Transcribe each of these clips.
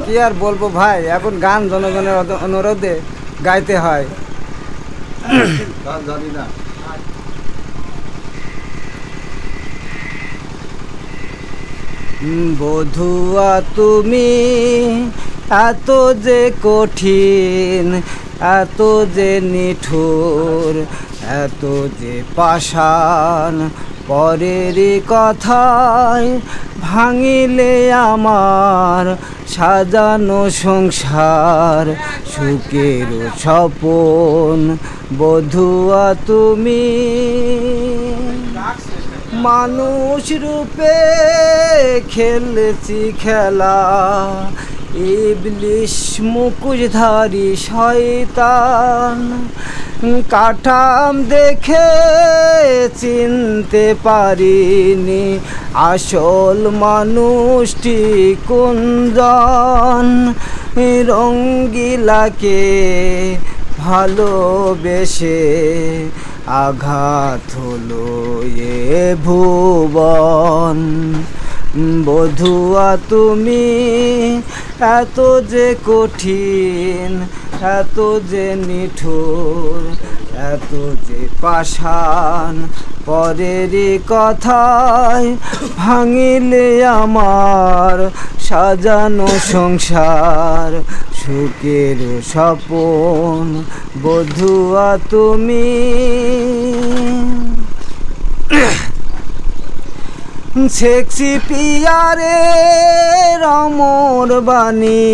কি আর বলবো ভাই, এখন গান জনগণের অনুরোধে গাইতে হয়। গান জানি না। বধুয়া তুমি এত যে কঠিন, এত যে নিঠুর, এত যে পাষাণ, পরেরই কথায় ভাঙিলে আমার সাজানো সংসার, সুখের স্বপন। বধুয়া তুমি মানুষ রূপে খেলেছি খেলা, ইবলিশ মুখোশধারী শয়তান, কাঠাম দেখে চিনতে পারিনি আসল মানুষটি কোনজন। রঙ্গিলাকে ভালোবেসে আঘাত হলো এ ভুবন। বধুয়া তুমি এত যে কঠিন, এত যে নিঠুর, এত যে পাষাণ, পরেরই কথায় ভাঙিলে আমার সাজানো সংসার, সুখের স্বপন। বধুয়া তুমি শেক্সপিয়ারের অমর বাণী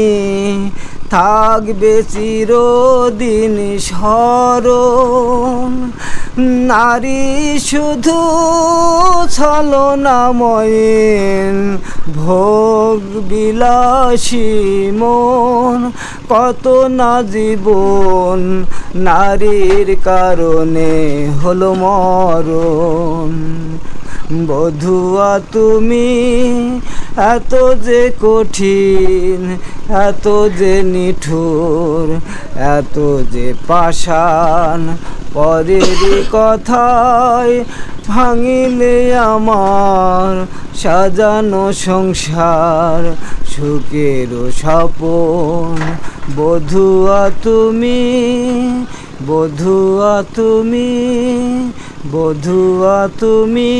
থাকবে চিরদিন স্মরণ। নারী শুধু ছলনাময়ীন, ভোগ বিলাসী মন, কত না জীবন নারীর কারণে হলো মরণ। বধুয়া তুমি এত যে কঠিন, এত যে নিঠুর, এত যে পাষাণ, পরেরই কথায় ভাঙিলে আমার সাজানো সংসার, সুখের স্বপন। বধুয়া তুমি, বধুয়া তুমি, বধুয়া তুমি।